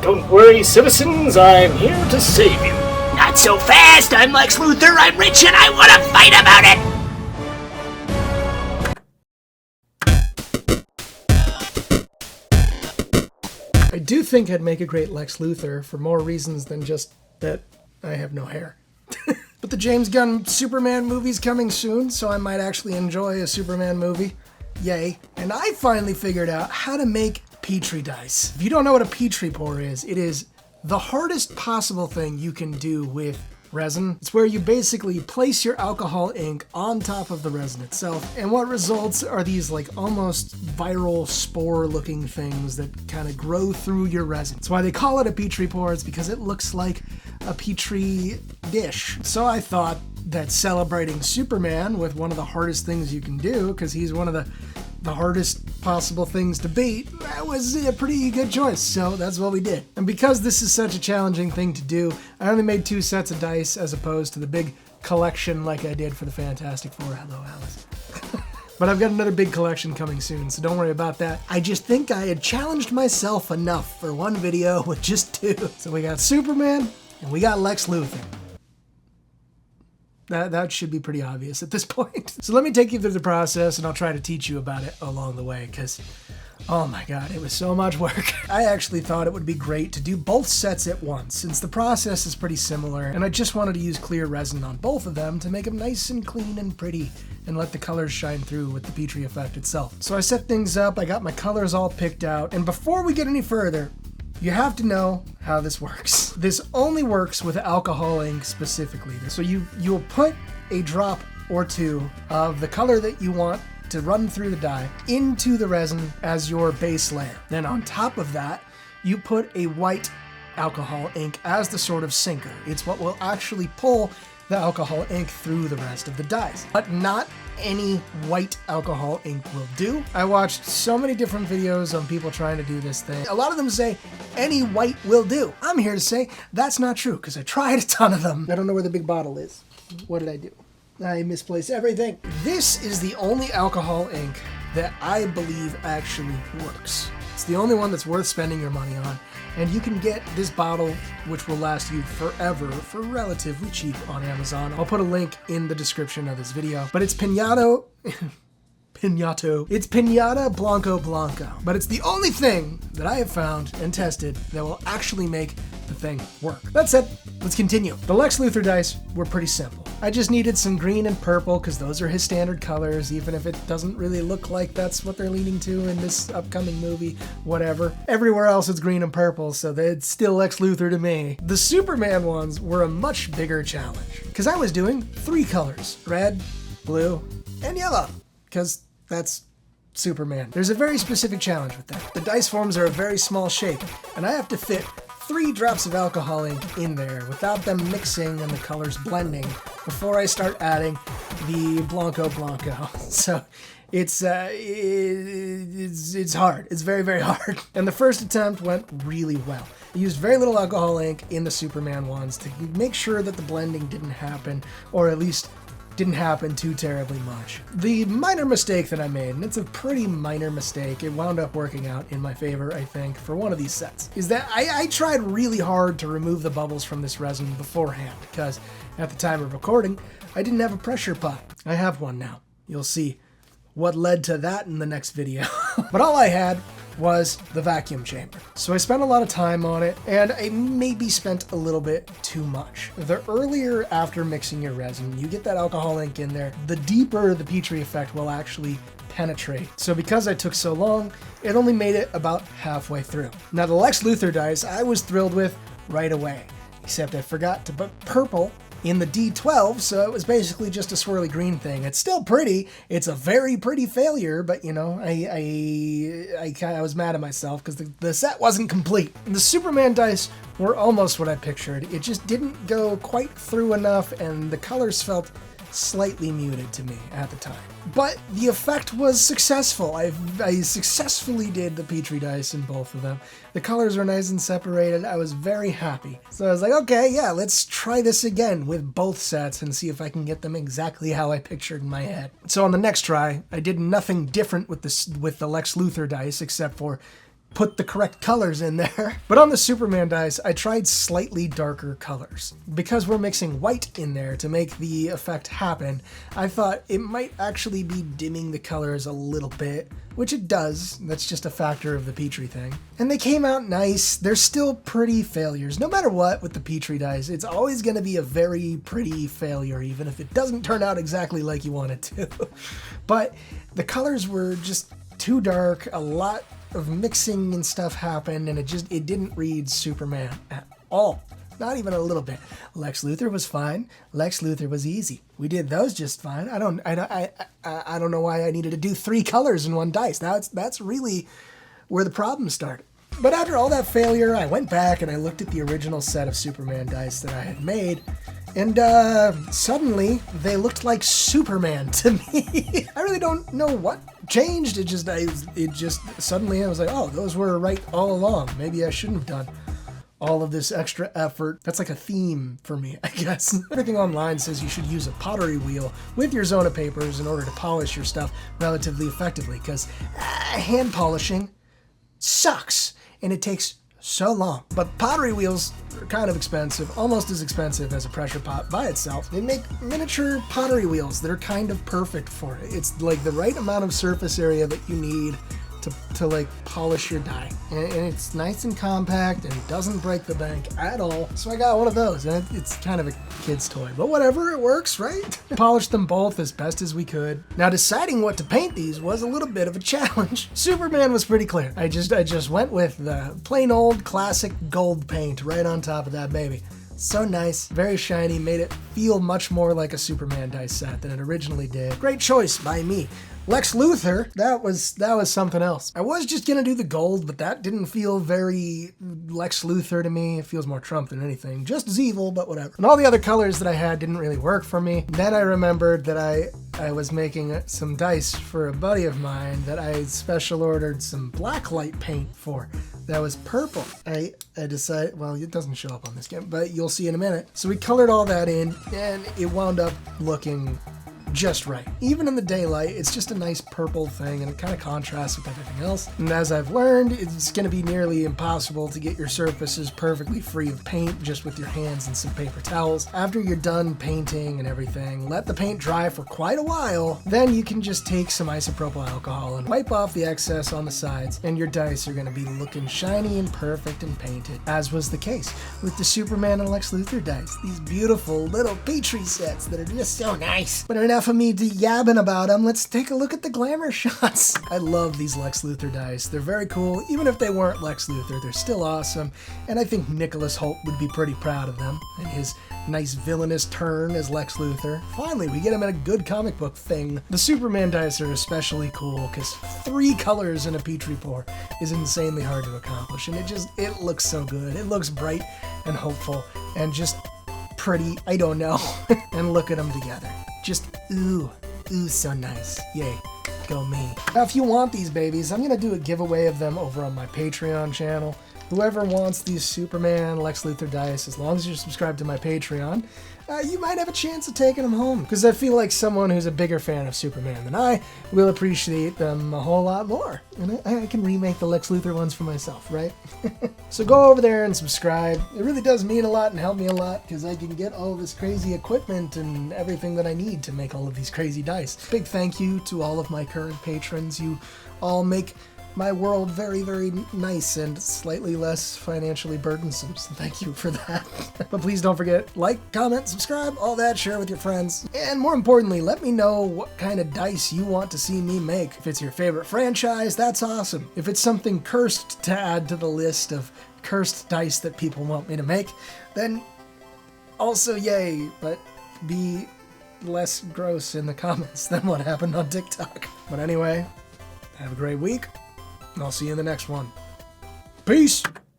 Don't worry, citizens, I'm here to save you. Not so fast! I'm Lex Luthor, I'm rich, and I want to fight about it! I do think I'd make a great Lex Luthor for more reasons than just that I have no hair. But the James Gunn Superman movie's coming soon, so I might actually enjoy a Superman movie. Yay. And I finally figured out how to make Petri dice. If you don't know what a Petri pour is, it is the hardest possible thing you can do with resin. It's where you basically place your alcohol ink on top of the resin itself, and what results are these like almost viral spore looking things that kind of grow through your resin. That's why they call it a Petri pour. It's because it looks like a Petri dish. So I thought that celebrating Superman with one of the hardest things you can do, because he's one of the hardest possible things to beat, that was a pretty good choice, so that's what we did. And because this is such a challenging thing to do, I only made 2 sets of dice as opposed to the big collection like I did for the Fantastic Four. Hello, Alice. But I've got another big collection coming soon, so don't worry about that. I just think I had challenged myself enough for one video with just 2. So we got Superman and we got Lex Luthor. That should be pretty obvious at this point. So let me take you through the process and I'll try to teach you about it along the way, because oh my god, it was so much work. I actually thought it would be great to do both sets at once, since the process is pretty similar, and I just wanted to use clear resin on both of them to make them nice and clean and pretty, and let the colors shine through with the Petri effect itself. So I set things up, I got my colors all picked out, and before we get any further, you have to know how this works. This only works with alcohol ink specifically. So you'll put a drop or 2 of the color that you want to run through the die into the resin as your base layer. Then on top of that, you put a white alcohol ink as the sort of sinker. It's what will actually pull the alcohol ink through the rest of the dies. But not any white alcohol ink will do. I watched so many different videos on people trying to do this thing. A lot of them say any white will do. I'm here to say that's not true, because I tried a ton of them. I don't know where the big bottle is. What did I do? I misplaced everything. This is the only alcohol ink that I believe actually works. It's the only one that's worth spending your money on, and you can get this bottle, which will last you forever, for relatively cheap on Amazon. I'll put a link in the description of this video, but it's Pinata. It's Pinata Blanco. But it's the only thing that I have found and tested that will actually make the thing work. That said, let's continue. The Lex Luthor dice were pretty simple. I just needed some green and purple because those are his standard colors, even if it doesn't really look like that's what they're leaning to in this upcoming movie, whatever. Everywhere else it's green and purple, so it's still Lex Luthor to me. The Superman ones were a much bigger challenge because I was doing 3 colors: red, blue, and yellow, because that's Superman. There's a very specific challenge with that. The dice forms are a very small shape, and I have to fit 3 drops of alcohol ink in there without them mixing and the colors blending before I start adding the Blanco. So it's hard. It's very, very hard. And the first attempt went really well. I used very little alcohol ink in the Superman ones to make sure that the blending didn't happen, or at least didn't happen too terribly much. The minor mistake that I made, and it's a pretty minor mistake, it wound up working out in my favor, I think, for one of these sets, is that I tried really hard to remove the bubbles from this resin beforehand, because at the time of recording, I didn't have a pressure pot. I have one now. You'll see what led to that in the next video. But all I had was the vacuum chamber. So I spent a lot of time on it, and I maybe spent a little bit too much. The earlier after mixing your resin, you get that alcohol ink in there, the deeper the Petri effect will actually penetrate. So because I took so long, it only made it about halfway through. Now the Lex Luthor dice I was thrilled with right away, except I forgot to put purple in the D12, so it was basically just a swirly green thing. It's still pretty. It's a very pretty failure, but you know, I was mad at myself because the set wasn't complete. And the Superman dice were almost what I pictured. It just didn't go quite through enough, and the colors felt slightly muted to me at the time. But the effect was successful. I successfully did the Petri dice in both of them. The colors were nice and separated. I was very happy. So I was like, okay, yeah, let's try this again with both sets and see if I can get them exactly how I pictured in my head. So on the next try, I did nothing different with the Lex Luthor dice except for put the correct colors in there. But on the Superman dice, I tried slightly darker colors. Because we're mixing white in there to make the effect happen, I thought it might actually be dimming the colors a little bit, which it does. That's just a factor of the Petri thing. And they came out nice. They're still pretty failures. No matter what with the Petri dice, it's always going to be a very pretty failure, even if it doesn't turn out exactly like you want it to. But the colors were just too dark. A lot of mixing and stuff happened, and it didn't read Superman at all. Not even a little bit. Lex Luthor was fine. Lex Luthor was easy. We did those just fine. I don't know why I needed to do 3 colors in one dice. That's really where the problem started. But after all that failure, I went back and I looked at the original set of Superman dice that I had made, and suddenly they looked like Superman to me. I really don't know what changed. It just suddenly I was like, oh, those were right all along. Maybe I shouldn't have done all of this extra effort. That's like a theme for me, I guess. Everything online says you should use a pottery wheel with your Zona papers in order to polish your stuff relatively effectively, because hand polishing sucks and it takes so long. But pottery wheels are kind of expensive, almost as expensive as a pressure pot by itself. They make miniature pottery wheels that are kind of perfect for it. It's like the right amount of surface area that you need to like polish your die, and it's nice and compact and doesn't break the bank at all. So I got one of those, and it's kind of a kid's toy, but whatever, it works, right? Polished them both as best as we could. Now deciding what to paint these was a little bit of a challenge. Superman was pretty clear. I just went with the plain old classic gold paint right on top of that baby. So nice, very shiny, made it feel much more like a Superman dice set than it originally did. Great choice by me. Lex Luthor, that was something else. I was just gonna do the gold, but that didn't feel very Lex Luthor to me. It feels more Trump than anything. Just as evil, but whatever. And all the other colors that I had didn't really work for me. Then I remembered that I was making some dice for a buddy of mine that I special ordered some blacklight paint for. That was purple. I decided, well, it doesn't show up on this game, but you'll see in a minute. So we colored all that in, and it wound up looking just right. Even in the daylight, it's just a nice purple thing, and it kind of contrasts with everything else. And as I've learned, it's going to be nearly impossible to get your surfaces perfectly free of paint just with your hands and some paper towels. After you're done painting and everything, let the paint dry for quite a while. Then you can just take some isopropyl alcohol and wipe off the excess on the sides, and your dice are going to be looking shiny and perfect and painted, as was the case with the Superman and Lex Luthor dice. These beautiful little Petri sets that are just so nice. But enough of me yabbing about them, let's take a look at the glamour shots. I love these Lex Luthor dice. They're very cool. Even if they weren't Lex Luthor, they're still awesome. And I think Nicholas Hoult would be pretty proud of them and his nice villainous turn as Lex Luthor. Finally, we get him in a good comic book thing. The Superman dice are especially cool because 3 colors in a Petri pour is insanely hard to accomplish, and it looks so good. It looks bright and hopeful and just pretty, I don't know. And look at them together. Just ooh, so nice. Yay, go me. Now if you want these babies, I'm gonna do a giveaway of them over on my Patreon channel. Whoever wants these Superman Lex Luthor dice, as long as you're subscribed to my Patreon, you might have a chance of taking them home. Because I feel like someone who's a bigger fan of Superman than I will appreciate them a whole lot more. And I can remake the Lex Luthor ones for myself, right? So go over there and subscribe. It really does mean a lot and help me a lot, because I can get all this crazy equipment and everything that I need to make all of these crazy dice. Big thank you to all of my current patrons. You all make my world very, very nice and slightly less financially burdensome, so thank you for that. But please don't forget, like, comment, subscribe, all that, share with your friends. And more importantly, let me know what kind of dice you want to see me make. If it's your favorite franchise, that's awesome. If it's something cursed to add to the list of cursed dice that people want me to make, then also yay, but be less gross in the comments than what happened on TikTok. But anyway, have a great week. I'll see you in the next one. Peace!